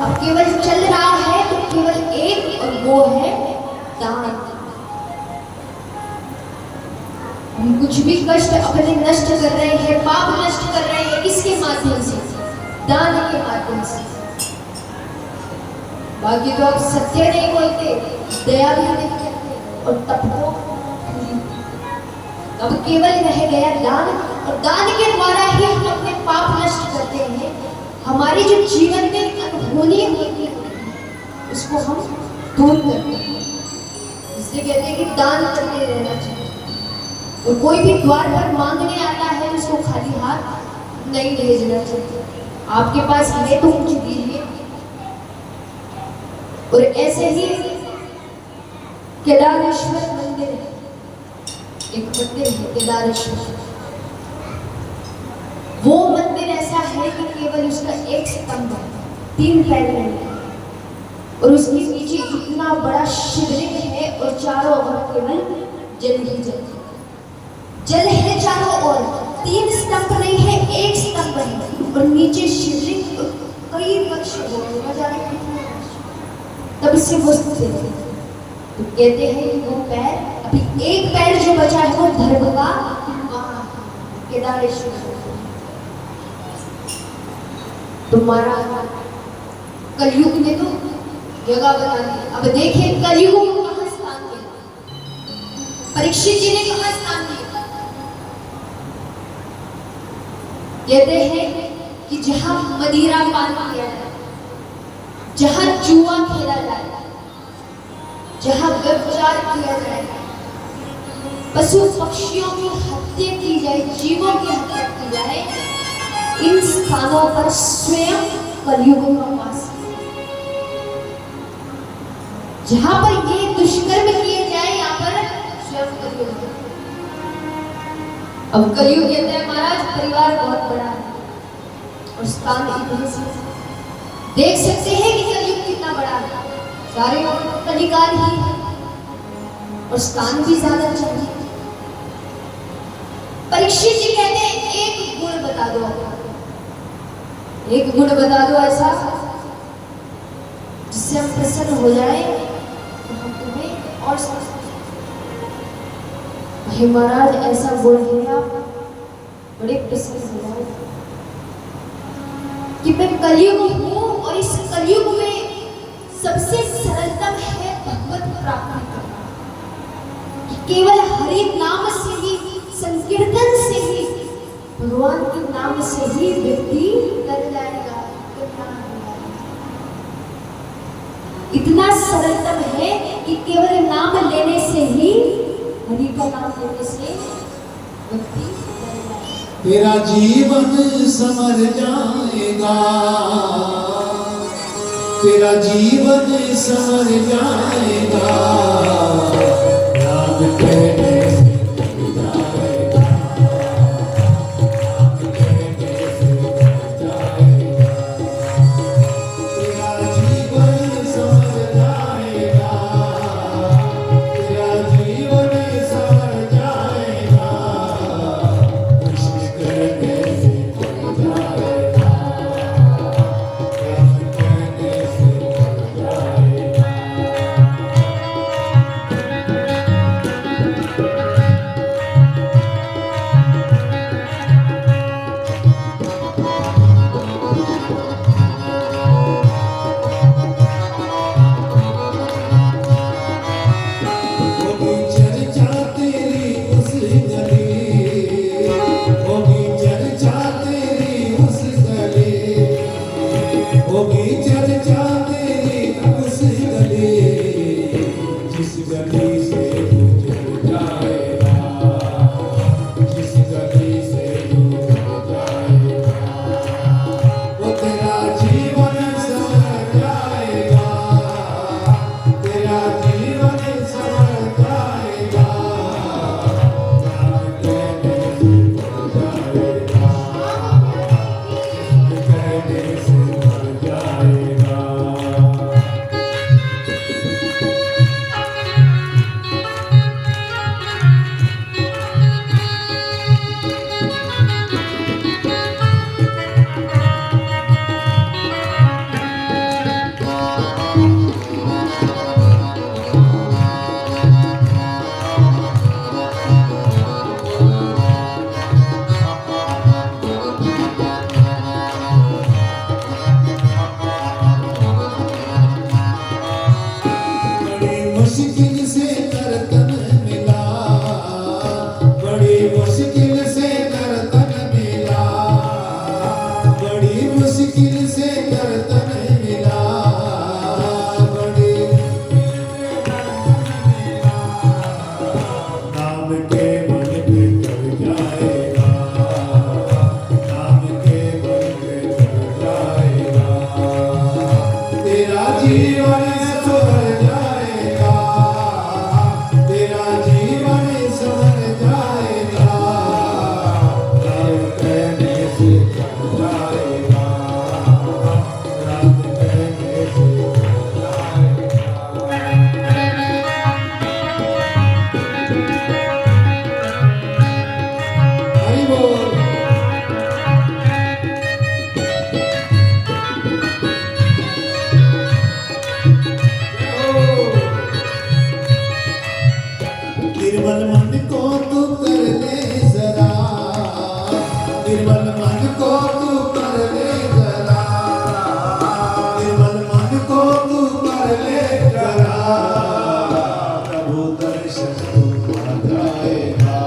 अब केवल चल रहा है तो केवल एक, और वो है दान। हम कुछ भी कष्ट अपने नष्ट कर रहे हैं, पाप नष्ट कर रहे हैं, किसके माध्यम से? दान के माध्यम से। बाकी तो आप सत्य नहीं बोलते, दया भी नहीं करते, और तब तो अब केवल रह गया दान, और दान के द्वारा ही हम अपने पाप नष्ट करते हैं। हमारी जो जीवन में अनहोनी होती है उसको हम दूर करते हैं। इसलिए कहते हैं कि दान करते रहना चाहिए। और कोई भी द्वार पर मांगने आता है उसको खाली हाथ नहीं भेजना चाहिए। आपके पास है तो कुछ दीजिए। और ऐसे ही केदारेश्वर मंदिर है, एक मंदिर है केदारेश्वर। वो मंदिर ऐसा है कि केवल उसका एक स्तंभ है, 3 पैर है, और उसके नीचे इतना बड़ा शिवलिंग है, और चारों ओर केवल जल ही जल जल है चारों ओर। 3 स्तंभ नहीं है, एक स्तंभ है, और नीचे शिवलिंग, कई वृक्ष तब से वो स्थिर है। तो कहते हैं कि वो पैर, अभी एक पैर जो बचा है वो धर्म का केदारेश्वर। तुम्हारा कलयुग ने तो जगह बता दी। अब देखिए कलयुग को कहां स्थान दिया, परीक्षित जी ने कहां स्थान दिया। कहते हैं कि जहां मदिरा पान किया जाए, जहां जुआ खेला जाए, जहां व्यभिचार किया जाए, पशु पक्षियों की हत्या की जाए, जीवों की हत्या की जाए, इन स्थानों पर स्वयं कलयुग का वास है। जहां पर ये दुष्कर्म किए जाए, यहाँ पर स्वयं कलयुग है। अब कलयुग कहते हैं महाराज परिवार बहुत बड़ा है, और स्थान इतने से देख सकते हैं कि कलयुग कितना बड़ा है। सारे कलिकाल ही है, और स्थान भी ज्यादा चाहिए। परीक्षित जी कहते हैं एक गुण बता दो, एक गुण बता दो ऐसा जिससे हम प्रसन्न हो जाए, तो हम तुम्हें और हे महाराज ऐसा गुण है आप बड़े प्रसन्न हो जाए कि मैं कलयुग हूं, और इस कलयुग में सबसे सरलतम है भगवत प्राप्ति करना। केवल हरि नाम से ही, संकीर्तन से ही, भगवान के नाम से ही व्यक्ति कर जाएगा। इतना सरलतम है कि केवल नाम लेने से ही, हरि का नाम लेने से व्यक्ति कर जाएगा। तेरा जीवन संवर जाएगा, तेरा जीवन संवर जाएगा, राम कहने से जग जाएगा, राम कहने से जग जाएगा। तेरा जीवन संवर जाएगा, तेरा जीवन संवर जाएगा, कृष्ण कहने से जग जाएगा, राम कहने से जग जाएगा। होगी चर्चा तेरी उस गली, होगी चर्चा तेरी उस गली, होगी चर्चा तेरी उस गली, जिस गली से गुजर जाएगा, जिस गली से गुजर जाएगा, वो तेरा जीवन संवर जाएगा, तेरा जीवन संवर जाएगा, राम कहने से जग जाएगा, कृष्ण कहने से जग जाएगा। जीवन सुधर जाएगा, तेरा जीवन संवर जाएगा, राम कहने से चल जाएगा, राम कहने से चल जाएगा। हरि बोल। निर्मल मन को तू कर ले जरा, निर्मल मन को तू कर ले जरा, निर्मल मन को तू कर ले जरा, प्रभु दर्शन तू पा जाएगा,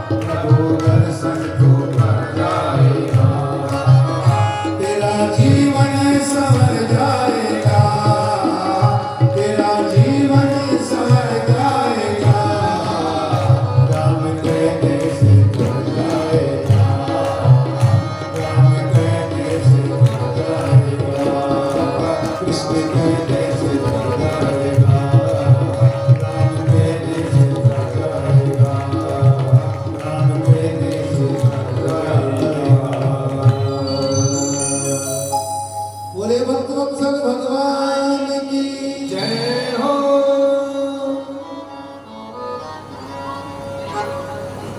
प्रभु दर्शन तू पा जाएगा, तेरा जीवन संवर जाएगा, तेरा जीवन संवर जाएगा, राम कहने से चल जाएगा, राम कहने से चल जाएगा, कृष्ण कहने से चल जाएगा, राम कहने से चल जाएगा, राम कहने से चल जाएगा। बोले भक्त वत्सल भगवान की जय हो।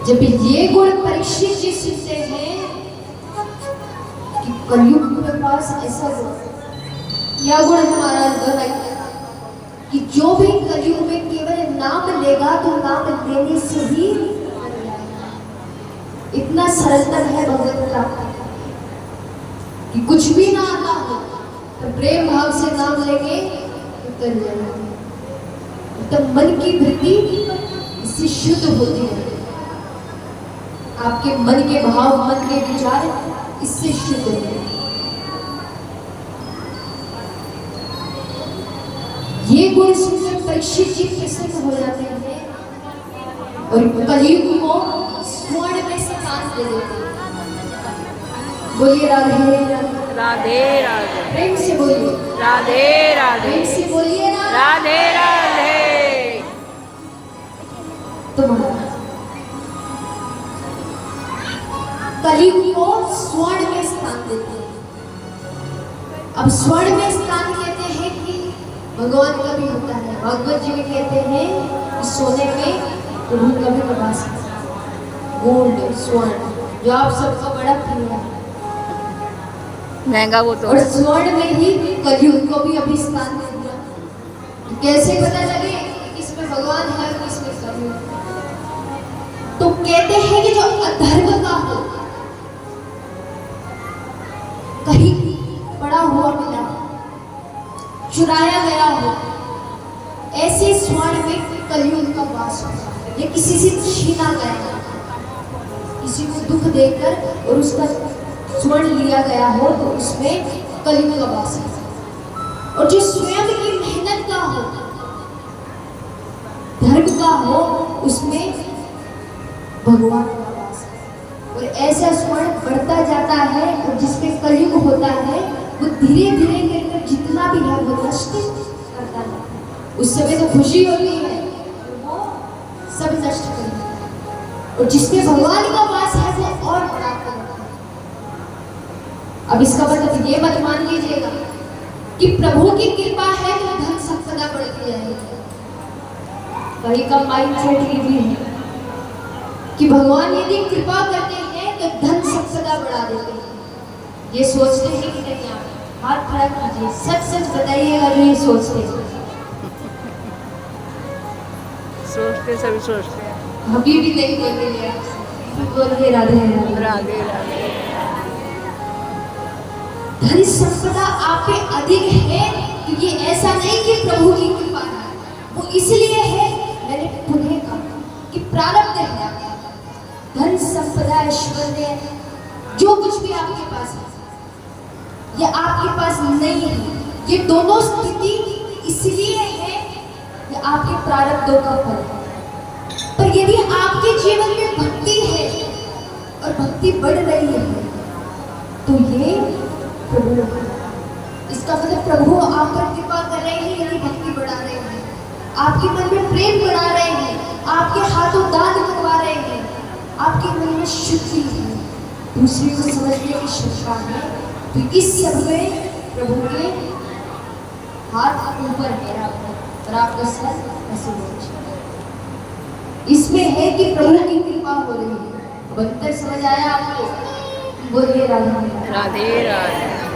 जब ये गुण परीक्षित जी सुनते हैं कि कलयुग के पास ऐसा गुण, क्या गुण है महाराज बताइए कि जो भी कलयुग में केवल नाम लेगा तो नाम लेने से ही इतना सरलतम है भगवत प्राप्ति कि कुछ भी ना आता हो तो प्रेम भाव से नाम लेंगे तो कर जाएगा। तो मन की वृत्ति इससे शुद्ध होती है, आपके मन के भाव, मन के विचार इससे शुद्ध होते हैं। ये गुण सुनकर परीक्षित जी प्रसन्न हो जाते हैं और कलयुग को स्वर्ण में स्थान दे देते हैं। बोलिए राधे राधे राधे प्रेम से बोलिए, राधे राधे प्रेम से बोलिए ना। राधे राधे। तुम्हारा कलयुग को स्वर्ण में स्थान देते हैं। अब स्वर्ण में स्थान कहते हैं कि भगवान का भी होता है, भगवत जी भी कहते हैं कि सोने में प्रभु का भी निवास है, गोल्ड स्वर्ण जो आप सबका बड़ा प्रिय है। महंगा वो तो और स्वर्ण में ही कलयुग को भी अभी स्थान दे दिया। तो कैसे पता लगे कि इसमें भगवान है और इसमें कलयुग? तो कहते हैं कि जो अधर्म का हो, कहीं पड़ा हुआ मिला, चुराया गया हो, ऐसे स्वर्ण में कलयुग का वास होता है। ये किसी से छीना गया, किसी को दुख देकर और उसका स्वर्ण लिया गया हो तो उसमें कलयुग का वास है। और जो स्वयं की मेहनत का हो, धर्म का हो, उसमें भगवान का वास है। और ऐसा स्वर्ण बढ़ता जाता है और जिसमें कलयुग होता है वो धीरे धीरे करके जितना भी है वो नष्ट करता है। उस समय तो खुशी होती है, वो सब नष्ट कर देता है। और जिसमें भगवान का वास है वो और बड़ा करता है। अब इसका मतलब ये मत मान लीजिएगा कि प्रभु की कृपा है तो धन संपदा बढ़ती जाएगी। कहीं का माइंडसेट ये भी है कि भगवान यदि कृपा करते हैं तो धन संपदा बढ़ा देते हैं। ये सोचते हैं कि नहीं? आप हाथ खड़ा कीजिए, सच सच बताइएगा जो ये सोचते हैं। सोचते सभी सोचते हैं। अभी भी नहीं बोल रही है, बोलिए राधे राधे। राधे राधे। धन संपदा आप पे अधिक है तो ये ऐसा नहीं कि प्रभु की कृपा है, वो इसलिए है, मैंने पुनः कहा कि प्रारब्ध है। धन संपदा ऐश्वर्य जो कुछ भी आपके पास है या आपके पास नहीं है, ये दोनों स्थिति इसलिए है कि आपके प्रारब्धों का फल है। पर यदि आपके जीवन में भक्ति है और भक्ति बढ़ रही है तो ये प्रभु इसका मतलब प्रभु आप पर कृपा कर रहे हैं, यानी भक्ति बढ़ा रहे हैं, आपके मन में प्रेम बढ़ा रहे हैं, आपके हाथों दान करवा रहे हैं, आपके मन में शुद्धि है, दूसरे को समझने की क्षमता है। तो इस सब में प्रभु के हाथ ऊपर है और आपका सर ऐसे नीचे। इसमें है कि प्रभु की कृपा हो रही है। अब अंतर समझ आया आपको? बोलिए राधा राधे राधे।